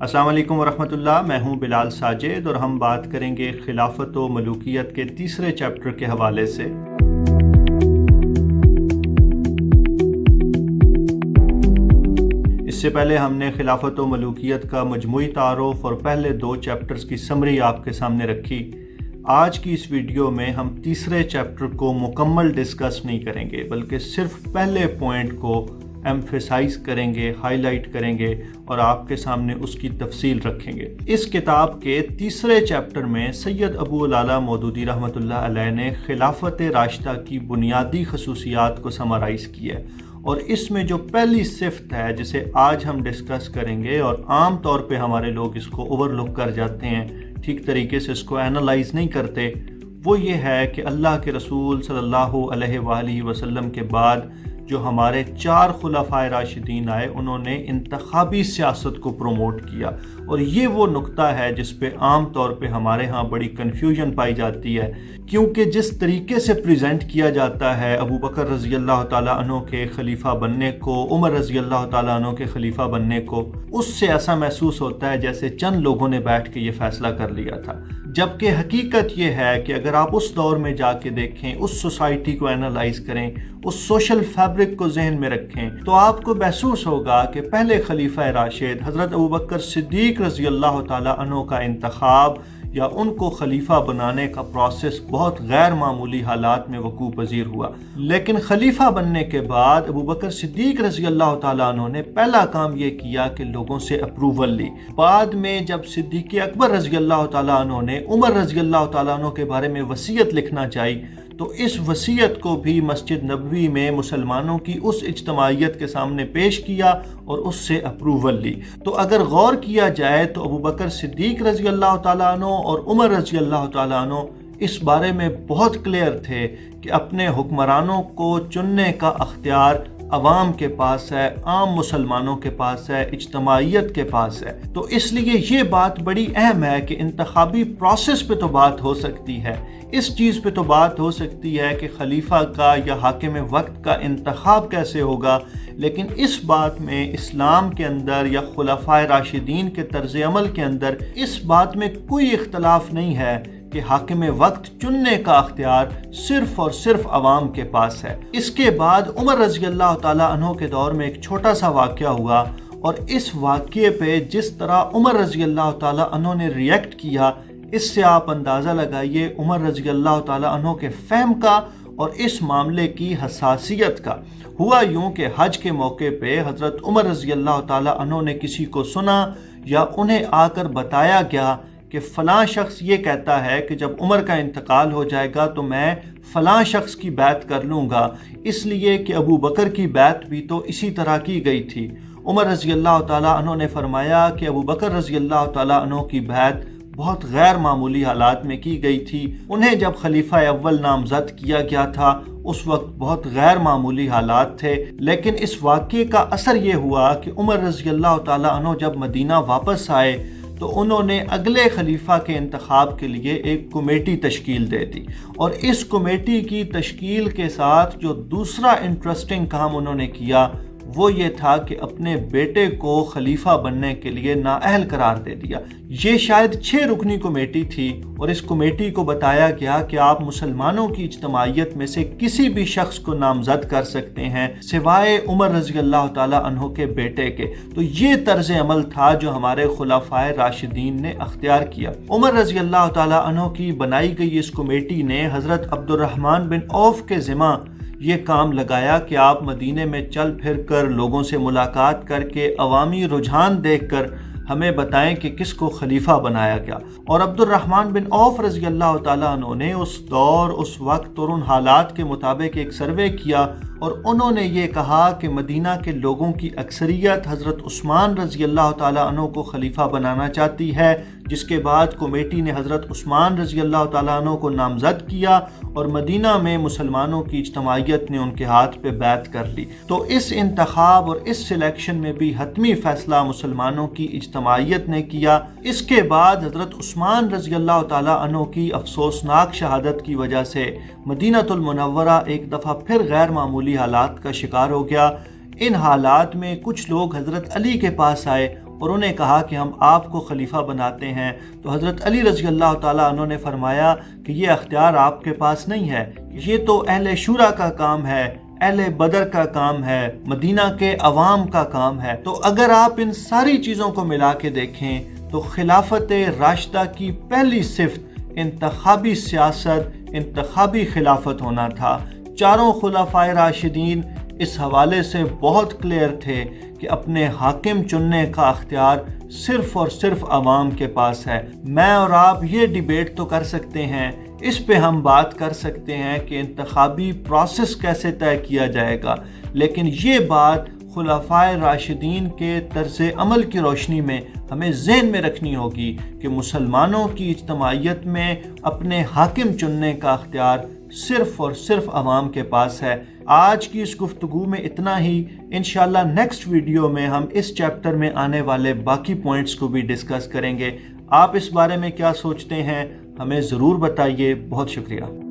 السلام علیکم ورحمۃ اللہ، میں ہوں بلال ساجد اور ہم بات کریں گے خلافت و ملوکیت کے تیسرے چیپٹر کے حوالے سے۔ اس سے پہلے ہم نے خلافت و ملوکیت کا مجموعی تعارف اور پہلے 2 چیپٹرز کی سمری آپ کے سامنے رکھی۔ آج کی اس ویڈیو میں ہم تیسرے چیپٹر کو مکمل ڈسکس نہیں کریں گے، بلکہ صرف پہلے پوائنٹ کو ایمفیسائز کریں گے، ہائی لائٹ کریں گے اور آپ کے سامنے اس کی تفصیل رکھیں گے۔ اس کتاب کے تیسرے چیپٹر میں سید ابو العلا مودودی رحمۃ اللہ علیہ نے خلافت راشدہ کی بنیادی خصوصیات کو سمرائز کیا ہے، اور اس میں جو پہلی صفت ہے جسے آج ہم ڈسکس کریں گے، اور عام طور پہ ہمارے لوگ اس کو اوور لک کر جاتے ہیں، ٹھیک طریقے سے اس کو اینالائز نہیں کرتے، وہ یہ ہے کہ اللہ کے رسول صلی اللہ علیہ وآلہ وسلم کے بعد جو ہمارے 4 خلفائے راشدین آئے، انہوں نے انتخابی سیاست کو پروموٹ کیا، اور یہ وہ نقطہ ہے جس پہ عام طور پہ ہمارے ہاں بڑی کنفیوژن پائی جاتی ہے، کیونکہ جس طریقے سے پریزنٹ کیا جاتا ہے ابو بکر رضی اللہ تعالیٰ عنہ کے خلیفہ بننے کو، عمر رضی اللہ تعالیٰ عنہ کے خلیفہ بننے کو، اس سے ایسا محسوس ہوتا ہے جیسے چند لوگوں نے بیٹھ کے یہ فیصلہ کر لیا تھا، جبکہ حقیقت یہ ہے کہ اگر آپ اس دور میں جا کے دیکھیں، اس سوسائٹی کو اینالائز کریں، اس سوشل فیبرک کو ذہن میں رکھیں، تو آپ کو محسوس ہوگا کہ پہلے خلیفہ راشد حضرت ابوبکر صدیق رضی اللہ تعالیٰ عنہ کا انتخاب یا ان کو خلیفہ بنانے کا پروسیس بہت غیر معمولی حالات میں وقوع پذیر ہوا، لیکن خلیفہ بننے کے بعد ابوبکر صدیق رضی اللہ تعالیٰ عنہ نے پہلا کام یہ کیا کہ لوگوں سے اپروول لی۔ بعد میں جب صدیق اکبر رضی اللہ تعالیٰ عنہ نے عمر رضی اللہ تعالیٰ عنہ کے بارے میں وصیت لکھنا چاہی، تو اس وصیت کو بھی مسجد نبوی میں مسلمانوں کی اس اجتماعیت کے سامنے پیش کیا اور اس سے اپروول لی۔ تو اگر غور کیا جائے تو ابوبکر صدیق رضی اللہ تعالیٰ عنہ اور عمر رضی اللہ تعالیٰ عنہ اس بارے میں بہت کلیئر تھے کہ اپنے حکمرانوں کو چننے کا اختیار عوام کے پاس ہے، عام مسلمانوں کے پاس ہے، اجتماعیت کے پاس ہے۔ تو اس لیے یہ بات بڑی اہم ہے کہ انتخابی پروسیس پہ تو بات ہو سکتی ہے، اس چیز پہ تو بات ہو سکتی ہے کہ خلیفہ کا یا حاکم وقت کا انتخاب کیسے ہوگا، لیکن اس بات میں اسلام کے اندر یا خلفائے راشدین کے طرز عمل کے اندر اس بات میں کوئی اختلاف نہیں ہے کہ حاکم وقت چننے کا اختیار صرف اور صرف عوام کے پاس ہے۔ اس کے بعد عمر رضی اللہ تعالیٰ عنہ کے دور میں ایک چھوٹا سا واقعہ ہوا، اور اس واقعے پہ جس طرح عمر رضی اللہ تعالیٰ عنہ نے ریئیکٹ کیا، اس سے آپ اندازہ لگائیے عمر رضی اللہ تعالیٰ عنہ کے فہم کا اور اس معاملے کی حساسیت کا۔ ہوا یوں کہ حج کے موقع پہ حضرت عمر رضی اللہ تعالیٰ عنہ نے کسی کو سنا یا انہیں آ کر بتایا گیا کہ فلاں شخص یہ کہتا ہے کہ جب عمر کا انتقال ہو جائے گا تو میں فلاں شخص کی بیعت کر لوں گا، اس لیے کہ ابو بکر کی بیعت بھی تو اسی طرح کی گئی تھی۔ عمر رضی اللہ تعالیٰ عنہ نے فرمایا کہ ابو بکر رضی اللہ تعالیٰ عنہ کی بیعت بہت غیر معمولی حالات میں کی گئی تھی، انہیں جب خلیفہ اول نامزد کیا گیا تھا اس وقت بہت غیر معمولی حالات تھے، لیکن اس واقعے کا اثر یہ ہوا کہ عمر رضی اللہ تعالیٰ عنہ جب مدینہ واپس آئے تو انہوں نے اگلے خلیفہ کے انتخاب کے لیے ایک کمیٹی تشکیل دے دی، اور اس کمیٹی کی تشکیل کے ساتھ جو دوسرا انٹرسٹنگ کام انہوں نے کیا وہ یہ تھا کہ اپنے بیٹے کو خلیفہ بننے کے لیے نااہل قرار دے دیا۔ یہ شاید 6 رکنی کمیٹی تھی، اور اس کمیٹی کو بتایا گیا کہ آپ مسلمانوں کی اجتماعیت میں سے کسی بھی شخص کو نامزد کر سکتے ہیں سوائے عمر رضی اللہ تعالیٰ عنہ کے بیٹے کے۔ تو یہ طرز عمل تھا جو ہمارے خلفائے راشدین نے اختیار کیا۔ عمر رضی اللہ تعالیٰ عنہ کی بنائی گئی اس کمیٹی نے حضرت عبد الرحمن بن عوف کے ذمہ یہ کام لگایا کہ آپ مدینے میں چل پھر کر لوگوں سے ملاقات کر کے عوامی رجحان دیکھ کر ہمیں بتائیں کہ کس کو خلیفہ بنایا گیا۔ اور عبد الرحمن بن عوف رضی اللہ تعالیٰ عنہ نے اس دور، اس وقت اور ان حالات کے مطابق ایک سروے کیا، اور انہوں نے یہ کہا کہ مدینہ کے لوگوں کی اکثریت حضرت عثمان رضی اللہ تعالیٰ عنہ کو خلیفہ بنانا چاہتی ہے، جس کے بعد کمیٹی نے حضرت عثمان رضی اللہ تعالیٰ عنہ کو نامزد کیا، اور مدینہ میں مسلمانوں کی اجتماعیت نے ان کے ہاتھ پہ بیعت کر لی۔ تو اس انتخاب اور اس سلیکشن میں بھی حتمی فیصلہ مسلمانوں کی اجتماعیت نے کیا۔ اس کے بعد حضرت عثمان رضی اللہ تعالیٰ عنہ کی افسوسناک شہادت کی وجہ سے مدینہ المنورہ ایک دفعہ پھر غیر معمولی حالات کا شکار ہو گیا۔ ان حالات میں کچھ لوگ حضرت علی کے پاس آئے اور انہیں کہا کہ ہم آپ کو خلیفہ بناتے ہیں، تو حضرت علی رضی اللہ تعالیٰ عنہ نے فرمایا کہ یہ اختیار آپ کے پاس نہیں ہے، یہ تو اہل شورا کا کام ہے، اہل بدر کا کام ہے، مدینہ کے عوام کا کام ہے۔ تو اگر آپ ان ساری چیزوں کو ملا کے دیکھیں تو خلافت راشدہ کی پہلی صفت انتخابی سیاست، انتخابی خلافت ہونا تھا۔ چاروں خلفائے راشدین اس حوالے سے بہت کلیئر تھے کہ اپنے حاکم چننے کا اختیار صرف اور صرف عوام کے پاس ہے۔ میں اور آپ یہ ڈیبیٹ تو کر سکتے ہیں، اس پہ ہم بات کر سکتے ہیں کہ انتخابی پروسیس کیسے طے کیا جائے گا، لیکن یہ بات خلفائے راشدین کے طرز عمل کی روشنی میں ہمیں ذہن میں رکھنی ہوگی کہ مسلمانوں کی اجتماعیت میں اپنے حاکم چننے کا اختیار صرف اور صرف عوام کے پاس ہے۔ آج کی اس گفتگو میں اتنا ہی، انشاءاللہ نیکسٹ ویڈیو میں ہم اس چیپٹر میں آنے والے باقی پوائنٹس کو بھی ڈسکس کریں گے۔ آپ اس بارے میں کیا سوچتے ہیں ہمیں ضرور بتائیے۔ بہت شکریہ۔